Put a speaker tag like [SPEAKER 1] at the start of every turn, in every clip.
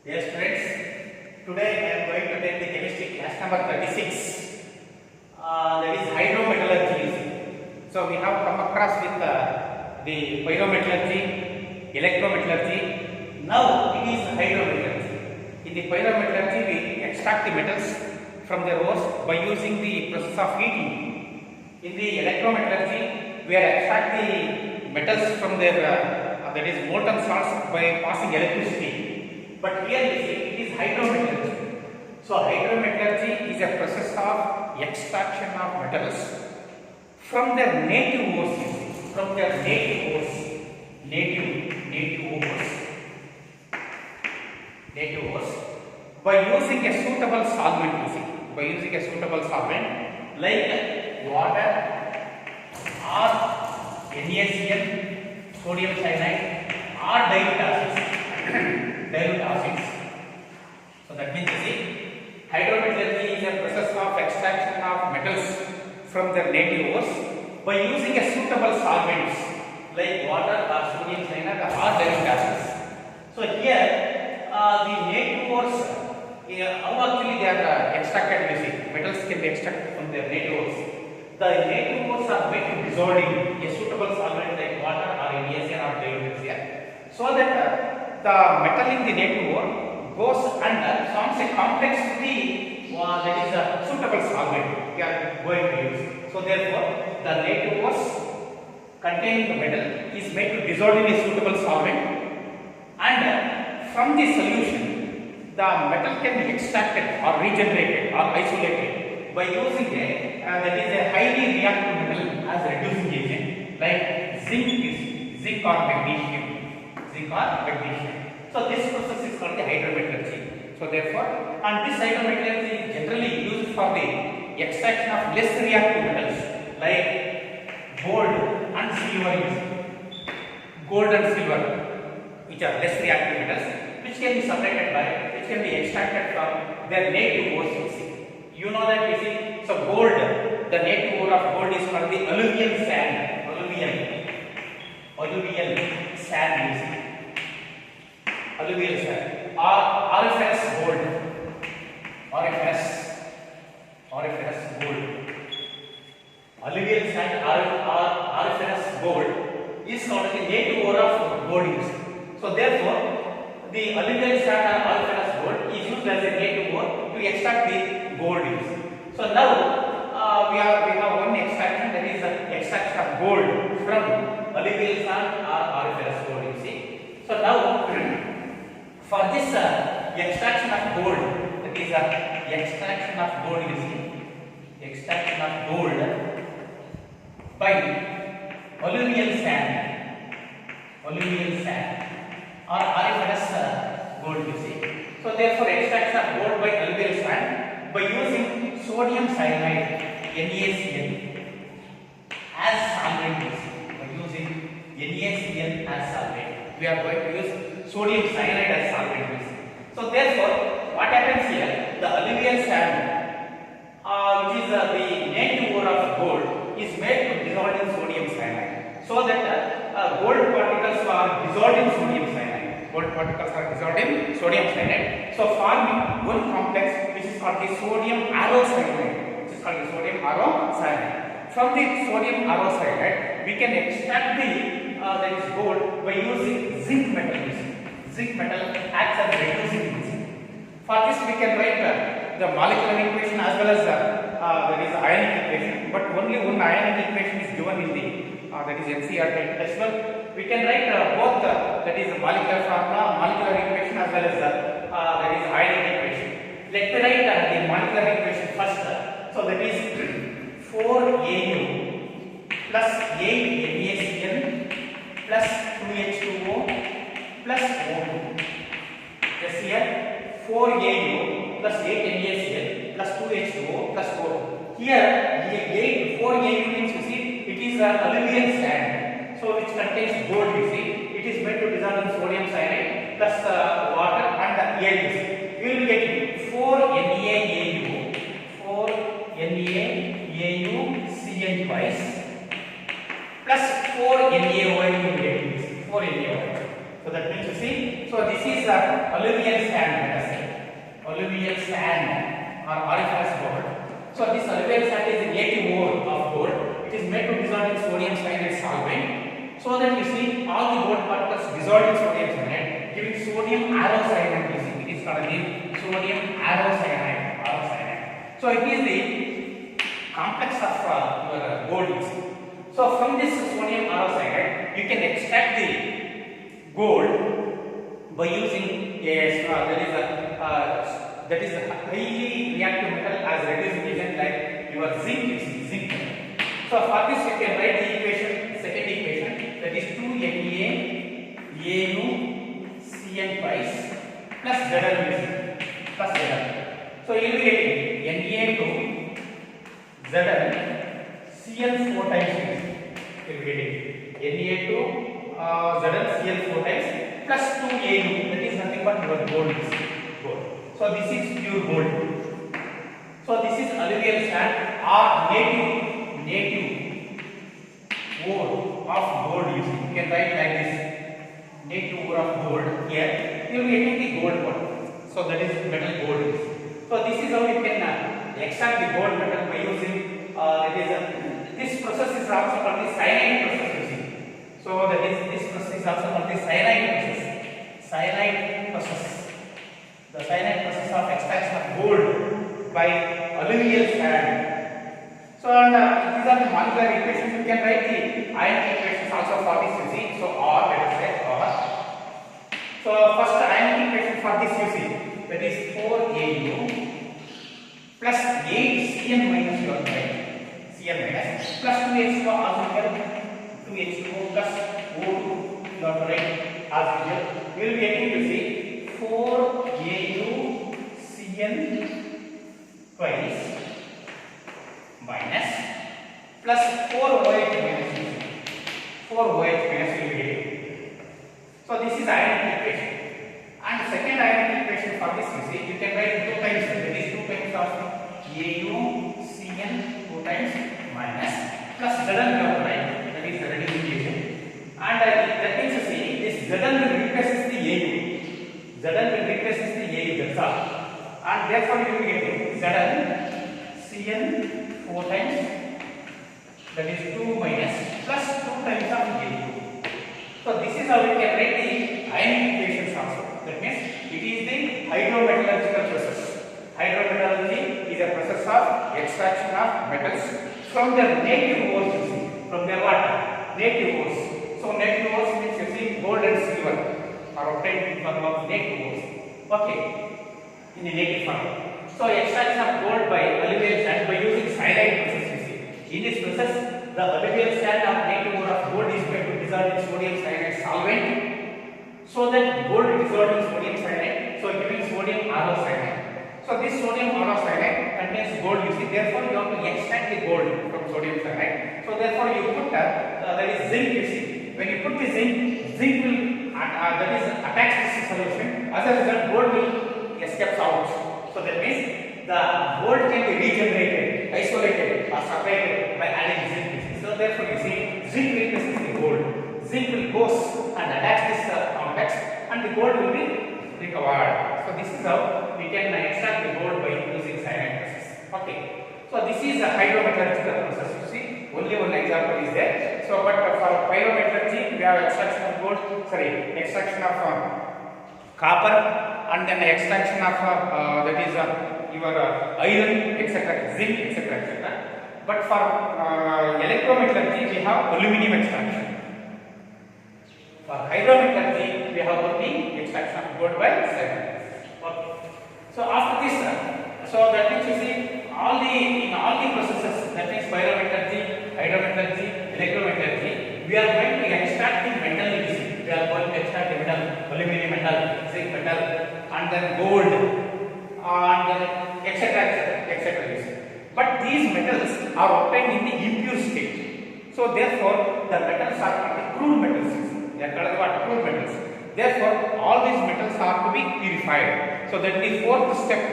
[SPEAKER 1] Dear students, today I am going to take the chemistry class number 36. That is hydrometallurgy. So we have come across with the pyrometallurgy, electrometallurgy. Now it is hydrometallurgy. In the pyrometallurgy, we extract the metals from their ores by using the process of heating. In the electrometallurgy, we extract the metals from their that is molten salts by passing electricity. But here you see it is hydrometallurgy. So hydrometallurgy is a process of extraction of metals from their native ores, from their native ores, native ores, by using a suitable solvent. You see, by using a suitable solvent like water or NaCl, sodium cyanide, or dilute acids. So that means you see, hydrometallurgy is a process of extraction of metals from their native ores by using a suitable solvents like water or sodium cyanide or dilute acids. So here the native ores, how actually they are extracted? You see, metals can be extracted from their native ores. The native ores are made to dissolve in a suitable solvent like water or NaCl or dilute acids, so that the metal in the native ore goes and forms a complex with the that is a suitable solvent we are going to use. So therefore, the native ores containing the metal is made to dissolve in a suitable solvent, and from the solution, the metal can be extracted or regenerated or isolated by using a that is a highly reactive metal as reducing agent like zinc or magnesium. So this process is called the hydrometallurgy. So therefore, and this hydrometallurgy is generally used for the extraction of less reactive metals like gold and silver, which are less reactive metals, which can be separated by, which can be extracted from their native ores. You know that, you see. So gold, the native ore of gold is called the alluvial sand. Alluvial sand, you see. Alluvial sand or auriferous gold. Alluvial sand or auriferous gold is called the native ore of gold. So therefore, the alluvial sand or auriferous gold is used as a native ore to extract the gold. So now we have one extraction, that is the extraction of gold from alluvial sand or auriferous gold. You see. So now, for this extraction of gold, that is extraction of gold, you see, extraction of gold by alluvial sand or auriferous gold, you see. So therefore, extraction of gold by alluvial sand by using sodium cyanide NaCl as solvent, you see. By using NaCl as solvent, we are going to use sodium cyanide as solvent. So therefore, what happens here? The alluvial sand, which is the native ore of gold, is made to dissolve in sodium cyanide, so that gold particles are dissolved in sodium cyanide. So forming one complex which is called the sodium arocyanide. From the sodium arocyanide, we can extract the that is gold by using zinc metal. Zinc metal acts as reducing agent. For this, we can write the molecular equation as well as that is ionic equation. But only one ionic equation is given in the that is NCERT textbook. We can write both that is the molecular formula, molecular equation as well as that is ionic equation. Let me write the molecular equation first. So that is 4Au plus 8 NaCl plus 2H2O plus O2. Yes, here 4Au plus 8 NaCl plus 2H2O plus O2. Here 4Au means, you see, it is alluvial sand, so which contains gold. You see, it is made to dissolve in sodium cyanide plus water and air. You see, you will be getting 4NaAu Cn twice plus 4NaOH. 4NaOH. So that means, you see, so this is alluvial sand, let us say, alluvial sand or auriferous gold. So this alluvial sand is a native ore of gold. It is made to dissolve in sodium cyanide solvent. So that you see all the gold particles dissolved in sodium cyanide, giving sodium aurocyanide. It is called the sodium aurocyanide. So it is the complex of your gold. So from this sodium aurocyanide, you can extract the gold by using that is a highly reactive metal as reducing agent like your zinc. Zinc. So for this you can write the equation, second equation, that is 2NaAuCN twice plus Zn plus Zn. So you will be getting Na2Zn Cl 4 times. You will be getting Na2Zn Cl 4 times plus 2Au, that is nothing but your gold. So this is pure gold. So this is alluvial sand or native ore of gold. You can write like this, native ore of gold. Here you will be getting the gold one. So that is metal gold. So this is how you can extract the gold metal by using this process is also called the cyanide process. You see. So that is this process is also called the cyanide process. The cyanide process of extraction of gold by alluvial sand. So these are the molecular equations. You can write the ionic equations also for this. You see. So or let us say or. So first ionic equation for this you see, that is 4Au plus 8Cn minus your right. Cn minus plus 2H2O also here, 2H2O plus O2 your right as here. We will be getting to see 4AuCN twice minus plus 4OH minus 4OH minus you will be getting. So this is ionic equation. And second ionic equation for this you see, you can write 2 times, that is 2 times of AuCN 2 times minus plus Zn your right, that is the reducing agent. And that means you see this Zn will replaces the Au. Zn will replaces the Au, that's all. And therefore you will be getting Zn Cn 4 times, that is 2 minus plus 2 times of Au. So this is how we can write the ionic equations also. That means it is the hydrometallurgical process. Hydrometallurgy is a process of extraction of metals from their native ores. From their what? Native ores. So native ores means you see gold and silver are obtained in form of native ores. Okay, in the native form. So extraction of gold by alluvial sand by using cyanide process. You see, in this process, the alluvial sand of native ore of gold is made to dissolve in sodium cyanide solvent. So that gold dissolved in sodium cyanide, so giving sodium aurocyanide. So this sodium aurocyanide contains gold. You see, therefore you have to extract the gold from sodium cyanide. So therefore you put that is zinc. You see, when you put the zinc will that is attach this solution. As a result, gold will escape out. So that means the gold can be regenerated, isolated or separated by adding zinc. So therefore you see, zinc replaces the gold. Zinc will goes and attach this complex, and the gold will be recovered. So this is how we can extract the gold by using cyanide process. Okay. So this is a hydrometallurgical process. You see, only one example is there. So but for pyrometallurgy, we have extraction of extraction of copper, and then extraction of that is your iron, etc., zinc, etc., etc. But for electrometallurgy, we have aluminum extraction. For hydrometallurgy, we have only extraction of gold by cyanide. Okay. So after this, so that means you see in all the processes, that means pyrometallurgy, hydrometallurgy, electrometallurgy, we are going to extract the metal. We are going to extract the metal, aluminum metal, zinc metal, and then gold, and etc. etc. But these metals are obtained in the impure state. So therefore, the metals are called the crude metals. They are called what? Crude metals. Therefore, all these metals are to be purified. So that the fourth step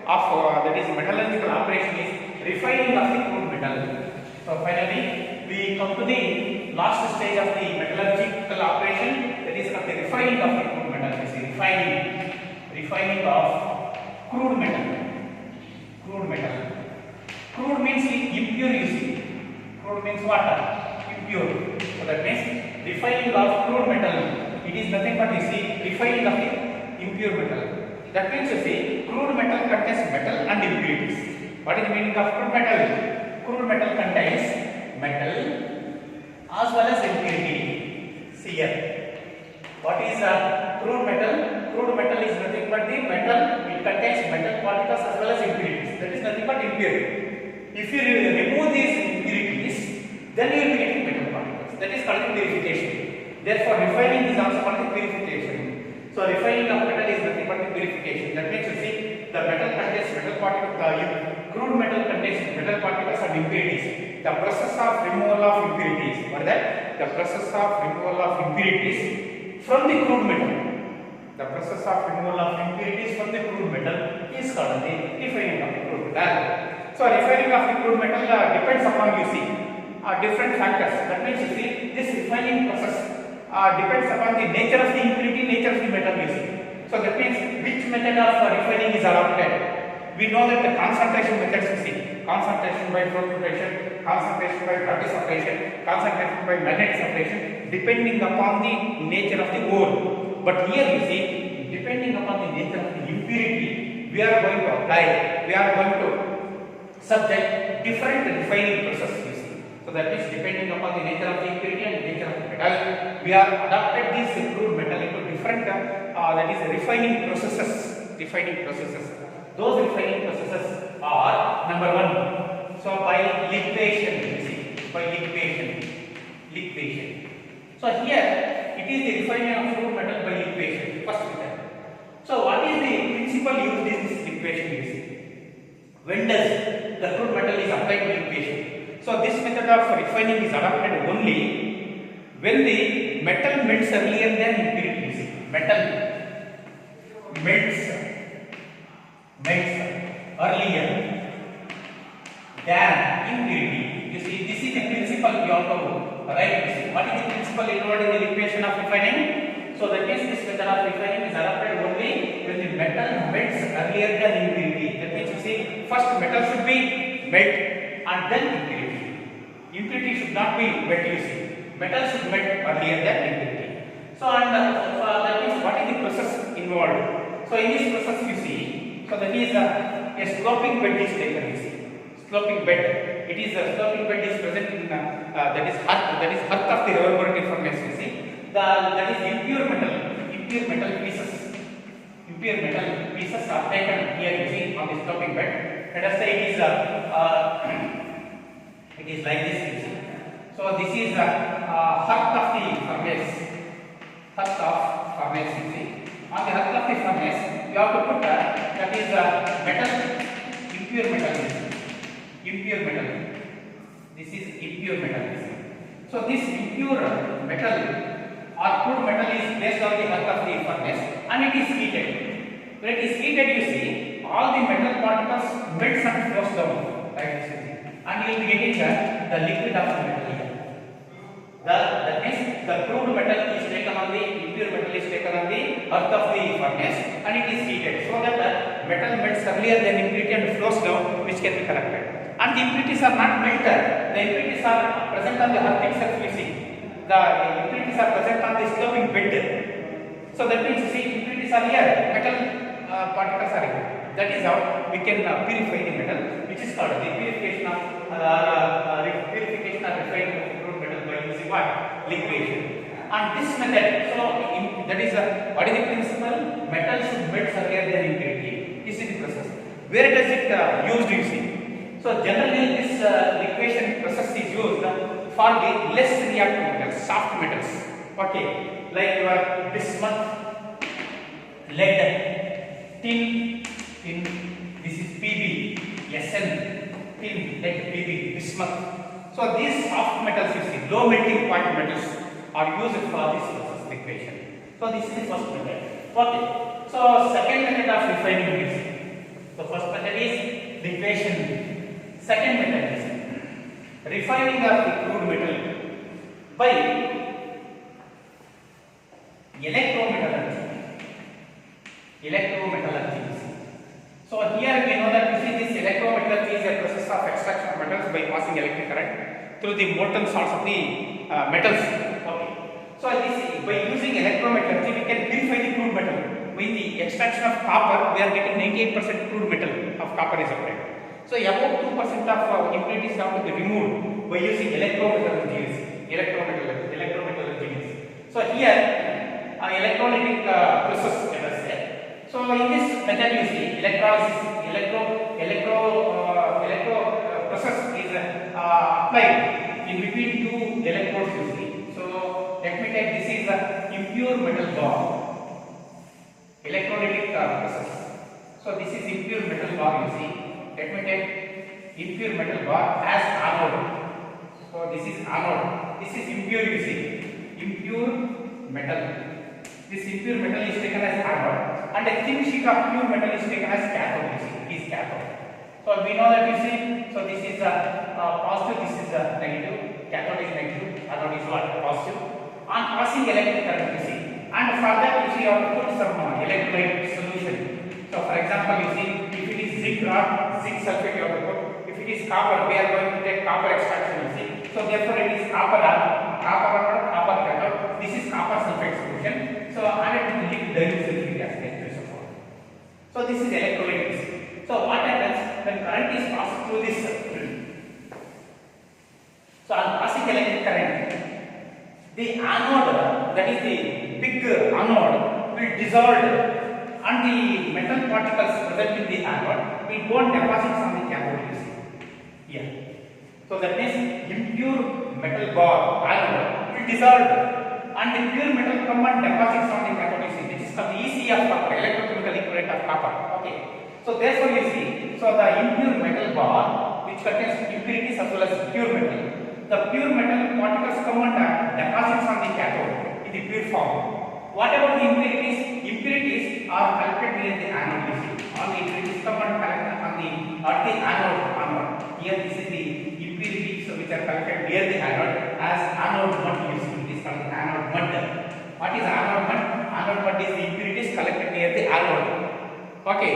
[SPEAKER 1] of that is metallurgical operation is refining of the crude metal. So finally, we come to the last stage of the metallurgical operation, that is of the refining of the crude metal. This is refining. refining of crude metal. Crude metal. Crude means impure, you see. Crude means what? Impure. So that means refining of crude metal. It is nothing but, you see, refining of the impure metal. That means, you see, crude metal contains metal and impurities. What is the meaning of crude metal? Crude metal contains metal as well as impurity. See here. What is crude metal? Crude metal is nothing but the metal. It contains metal particles as well as impurities. That is nothing but impurity. If you remove these impurities, then you will be getting metal particles. That is called purification. Therefore, refining is also called purification. So, refining of metal is nothing but the purification. That means, you see, the metal contains metal particles. Crude metal contains metal particles and impurities. The process of removal of impurities. What is that? The process of removal of impurities from the crude metal. The process of removal of impurities from the crude metal is called the refining of the crude metal. So, refining of the crude metal depends upon, you see, different factors. That means, you see, this refining process depends upon the nature of the impurity, nature of the metal, you see. So, that means which method of refining is adopted. We know that the concentration methods, you see, concentration by flow separation, concentration by dirty separation, concentration by magnetic separation, depending upon the nature of the ore. But here, you see, depending upon the nature of the impurity, we are going to apply, we are going to subject different refining process, you see. So that means depending upon the nature of the impurity and nature of the metal, we are adapted this crude metal into different that is refining processes. Refining processes. Those refining processes are number one. So by liquefaction, you see, by liquefaction. So here it is the refining of crude metal by liquefaction. First method. So what is the principle used in this liquefaction, you see? When does the crude metal is applied to liquefaction? So this method of refining is adopted only when the metal melts earlier than impurity, you see. Metal melts earlier than impurity. You see, this is the principle you have to write. You see, what is the principle involved in the liquefaction of refining? So that means this method of refining is adopted only when the metal melts earlier than impurity. That means, you see, first metal should be melt and then impurity. Impurity should not be melt, you see. Metal should melt earlier than impurity. So and that means what is the process involved? So in this process, you see, so that is a sloping bed is taken, you see. Sloping bed. It is a sloping bed is present in that is hearth of the reverberating furnace, you see. That is impure metal pieces are taken here, you see, on the sloping bed. Let us say it is like this, you see. So this is hearth of the furnace. Hearth of furnace, you see. On the hearth of the furnace, you have to put that is metal, impure metal. This is impure metal. So this impure metal or crude metal is placed on the hearth of the furnace and it is heated. When it is heated, you see, all the metal particles melts and flows down, right? And you will be getting the liquid of the metal here. That means the crude metal is taken on the impure metal is taken on the earth of the furnace and it is heated so that the metal melts earlier than impurity and flows down, which can be collected. And the impurities are not melted. The impurities are present on the earth itself, you see. The impurities are present on the sloping bed. So that means, you see, impurities are here, metal particles are here. That is how we can purify the metal, which is called the purification of refining of crude metal by using what? Liquefaction. And this method, so that is what is the principle? Metal should melt earlier than impurity. This is the process. Where does it used, you see? So generally this liquefaction process is used for the less reactive metals, soft metals. Okay, like your bismuth, lead, tin. This is Pb, Sn, tin, lead, Pb, bismuth. So these soft metals, you see, low melting point metals are used for this process liquefaction. So this is the first method. Okay. So second method of refining is, the first method is liquefaction. Second method is refining of the crude metal by electrometallurgy. So here we know that you see this electrometallurgy is a process of extraction of metals by passing electric current through the molten salts of the metals. Okay. So this by using electrometallurgy we can purify the crude metal. With the extraction of copper, we are getting 98% crude metal of copper is obtained. So about 2% of impurities have to be removed by using electrometallurgy. So here electrolytic process, let us say. So in this method you see electrolysis, process is applied in between two electrodes you see. So let me take this is a impure metal bar. Electrolytic process. So this is impure metal bar you see. Let me take impure metal bar as anode. So this is anode. This is impure you see. Impure metal. This impure metal is taken as anode and a thin sheet of pure metal is taken as cathode you see. Is cathode. So we know that you see. So this is positive. This is negative. Cathode is negative. Anode is what? Positive. On passing electric current you see. And for that you see you have to put some electrolyte solution. So for example you see if it is zinc rod, zinc sulfate you have to put. If it is copper, we are going to take copper extraction you see. So therefore it is copper anode, copper cathode. This is copper sulfate solution. So added to the dilute sulfuric acid. So this is electrolyte. So what happens when current is passed through this? So on passing electric current, the anode, that is the big anode, will dissolve and the metal particles present in the anode will go and deposit on the cathode. Here. So that means impure metal bar anode will dissolve and the pure metal come and deposits on the cathode. This is the EC of copper, electrochemical equivalent of copper. Okay. So therefore you see, so the impure metal bar which contains impurities as well as pure metal. The pure metal particles come and deposits on the cathode in the pure form. What about the impurities? Impurities are collected near the anode. All the impurities come and collect on the anode. Here this is the impurities which are collected near the anode as anode mud. This is called the anode mud. What is anode mud? Anode mud is the impurities collected near the anode. Okay.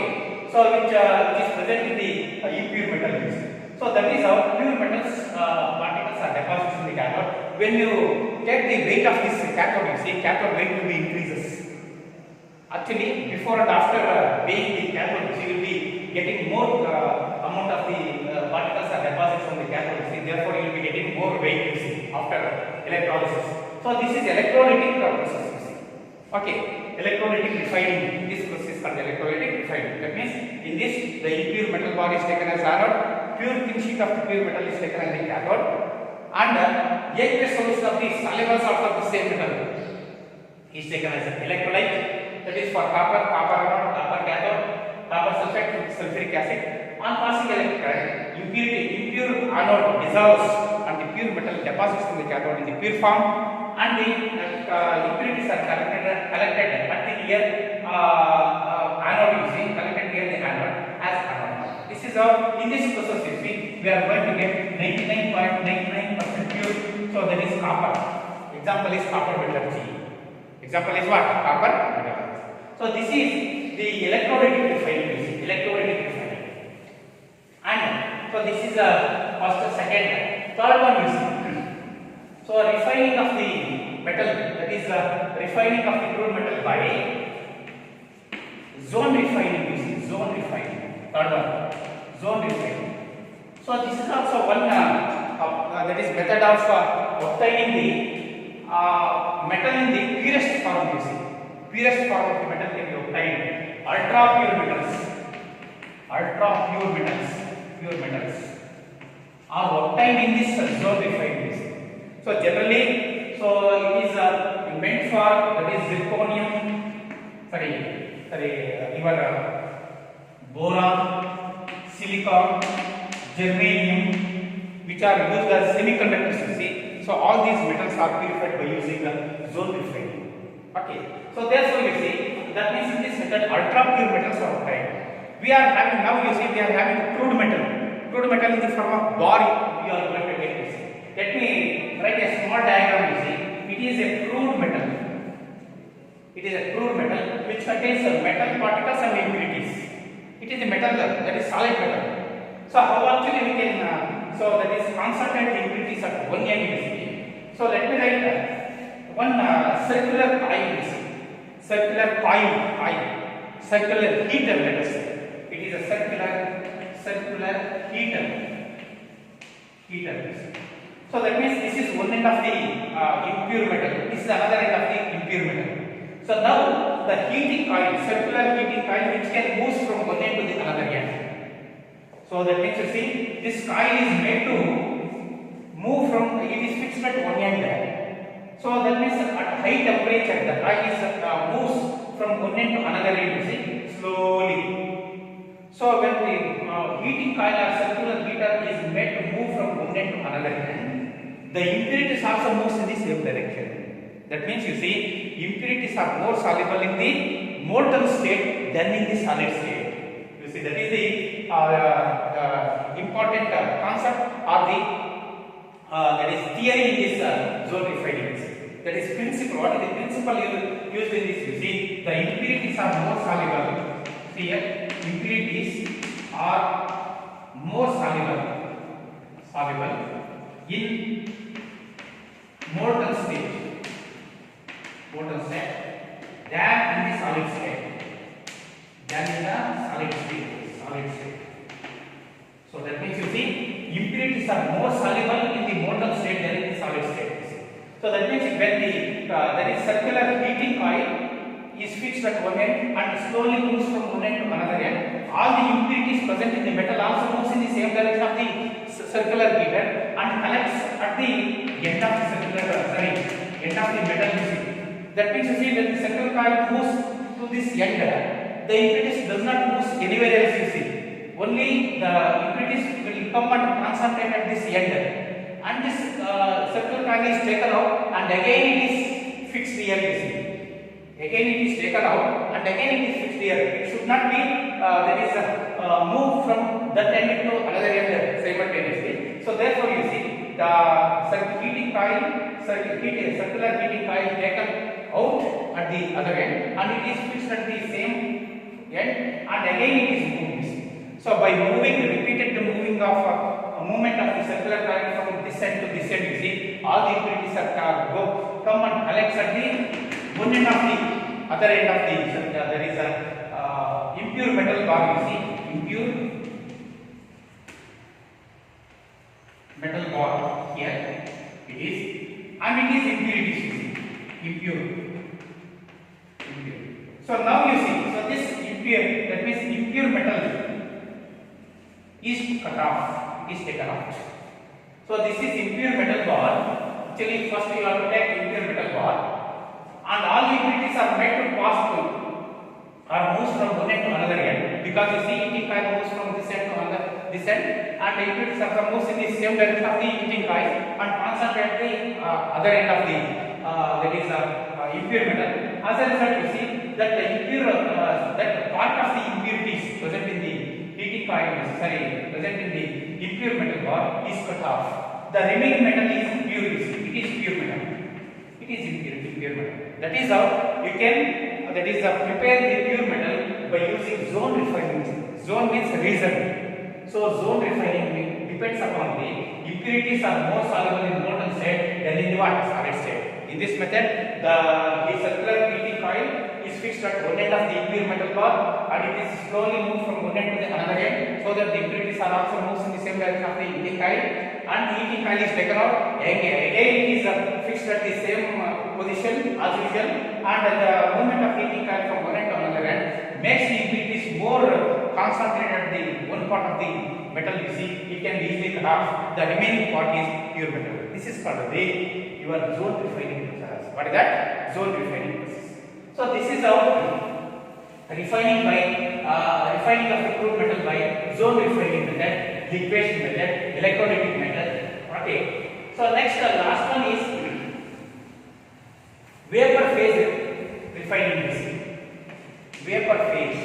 [SPEAKER 1] So which is present in the impure metals. So that is how pure metals particles are deposited in the cathode. When you take the weight of this cathode, you see cathode weight will be increases. Actually, before and after weighing the cathode, you will be getting more amount of the particles are deposited from the cathode. See, therefore, you will be getting more weight. You see after electrolysis. So this is electrolytic process. You see. Okay, electrolytic refining. This process is called electrolytic refining. That means in this the impure metal bar is taken as anode. Pure thin sheet of the pure metal is taken as the cathode and aqueous solution of the soluble salts of the same metal is taken as an electrolyte, that is for copper anode, copper cathode, copper sulfate, sulfuric acid. On passing electric current, impure anode dissolves and the pure metal deposits in the cathode in the pure form and the impurities are collected at the near anode, you see, collected near the anode as anode. This is how in this process you see we are going to get 99.99% pure. So that is copper. Example is copper metallurgy. Example is what? Copper metallurgy. So this is the electrolytic refining. And so this is first, second, third one you see. So refining of the metal, that is refining of the crude metal by zone refining. You see zone refining. Third one, zone refining. So this is also one that is method of obtaining the metal in the purest form. You see, purest form of the metal can be obtained. Ultra pure metals are obtained in this zone refining. So generally, so it is meant for that is zirconium. Your boron, silicon, germanium, which are used as semiconductors. You see, so all these metals are purified by using zone refining. Okay, so therefore you see that means in this method ultra pure metals are obtained. We are having now you see we are having crude metal in the form of bar. You are going to get this. Let me write a small diagram. You see, it is a crude metal. It is a crude metal which contains metal particles and impurities. It is the metal, that is solid metal. So how actually we can, so that is concentrate the impurities at one end you see. So let me write one circular coil, circular heater, let us say. It is a circular heater. So that means this is one end of the impure metal. This is another end of the impure metal. So now the heating coil, circular heating coil, which can move from one end to the another end. So that means you see this coil is made to move from, it is fixed at one end. So that means at high temperature the coil is moves from one end to another end, you see, slowly. So when the heating coil or circular heater is made to move from one end to another end, the impurities also moves in the same direction. That means you see impurities are more soluble in the molten state than in the solid state. You see that is the important concept or the that is theory in this zone refining. That is principle. What is the principle used in this? You see the impurities are more soluble. See here, impurities are more soluble in molten state than in the solid state. So that means you see impurities are more soluble in the molten state than in the solid state. So that means when the there is circular heating coil is fixed at one end and slowly moves from one end to another end, all the impurities present in the metal also moves in the same direction of the circular heater and collects at the end of the end of the metal. That means you see when the circular coil moves to this end, the impurities does not move anywhere else, you see. Only the impurities will come and concentrate at this end, and this circular coil is taken out and again it is fixed here, you see. Again it is taken out and again it is fixed here. It should not be move from that end to another end simultaneously. So therefore you see the circular heating coil is taken out at the other end and it is fixed at the same end and again it is moved. So by repeated movement of the circular coil from this end to this end, you see all the impurities are come and collects at the one end of the other end of the there is a impure metal bar, you see, impure metal bar here it is, and it is impurities, you see, impure. So now you see, so this impure, that means impure metal is cut off, is taken out. So this is impure metal bar. Actually first you have to take impure metal bar and all the impurities are made to pass through or moves from one end to another end, because you see heating coil moves from this end to this end and the impurities are moves in the same direction of the heating coil and concentrate the other end of the that is impure metal. As a result, you see that the impure that part of the impurities present in the heating coil, present in the impure metal bar is cut off. The remaining metal is pure. It is pure metal. It is impure metal. That is how you can prepare the pure metal by using zone refining. Zone means region. So zone refining depends upon the impurities are more soluble in molten state than in the solid state. In this method, the circular heating coil is fixed at one end of the impure metal bar and it is slowly moved from one end to the another end, so that the impurities are also moves in the same direction of the heating coil, and the heating coil is taken out. Again it is fixed at the same position as usual, and the movement of heating coil from one end to another end makes the impurities more concentrated at the one part of the metal. You see, it can be easily cut off. The remaining part is pure metal. This is called your zone refining process. What is that? Zone refining process. So this is how refining of the crude metal by zone refining method, liquefaction method, electrolytic method. Okay. So next, the last one is vapor phase refining method. Vapor phase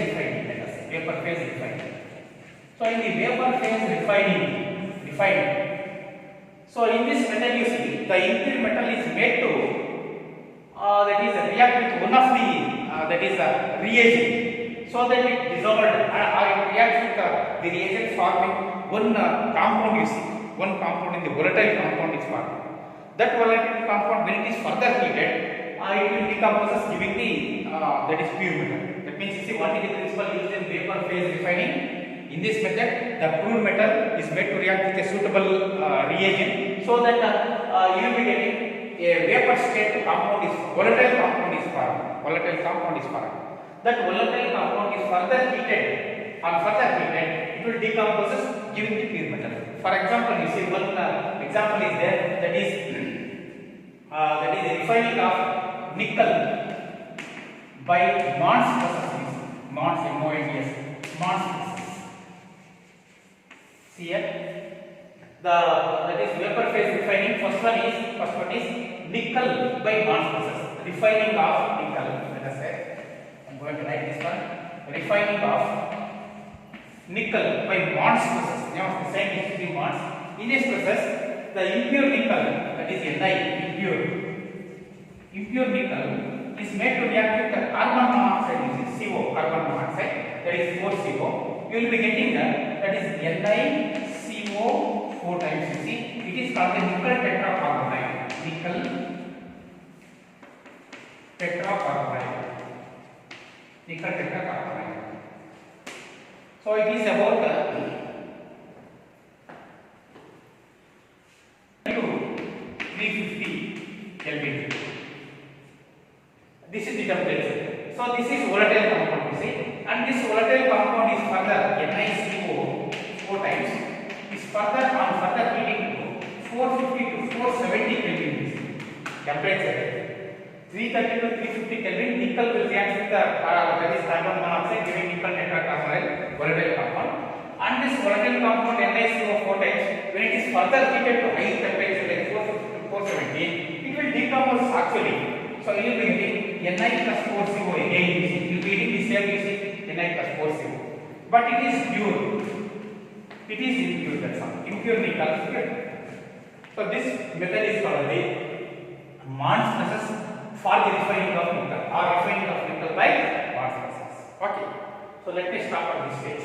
[SPEAKER 1] refining method. Vapor phase refining. So in the vapor phase refining. So in this method, you see the impure metal is made to react with one of the that is a reagent. so that it dissolved or it reacts with the reagent forming one compound. You see, one compound in the volatile compound is formed. That volatile compound, when it is further heated, it will decompose, giving the that is pure metal. That means, you see, what is the principle used in vapor phase refining? In this method, the pure metal is made to react with a suitable reagent, so that you will be getting a vapor state compound is volatile compound is formed. Volatile compound is formed. That volatile compound is further heated. On further heated, it will decompose, giving the pure metal. For example, you see one example is there, that is refining of nickel by Mons process. Mons, M-O-N-D-S, Mons process. See here, that is vapor phase refining. First one is nickel by Mons process. Refining of nickel. Let us say, I'm going to write this one. Refining of nickel by Mons process. Now the same is the Mons. In this process, the impure nickel, that is Ni, impure nickel is made to react with the carbon monoxide, which is CO, carbon monoxide, that is 4CO. You will be getting that is NiCO 4 times. You see, it is called the nickel tetracarbonate. Nickel tetracarbonate. Nickel tetracarbonate. So it is about 350 Kelvin. This is the temperature. So this is volatile compound, you see, and this volatile compound is further NiCO 4 times. Is further on further heating to 450 to 470 Kelvin. Temperature 330 to 350 Kelvin. Nickel will react with the that is carbon monoxide, giving nickel tetracarbonate volatile compound. And this volatile compound NiCO 4 times, when it is further heated to high temperature like 450 to 470, it will decompose actually. So you will be getting Ni plus 4CO again. You will be getting the same, you see, Ni plus 4CO. But it is pure. It is impure, that's all. Impure nickel here. So this method is called the Mons process for the refining of nickel, or refining of nickel by Mons process. Okay. So let me stop at this stage.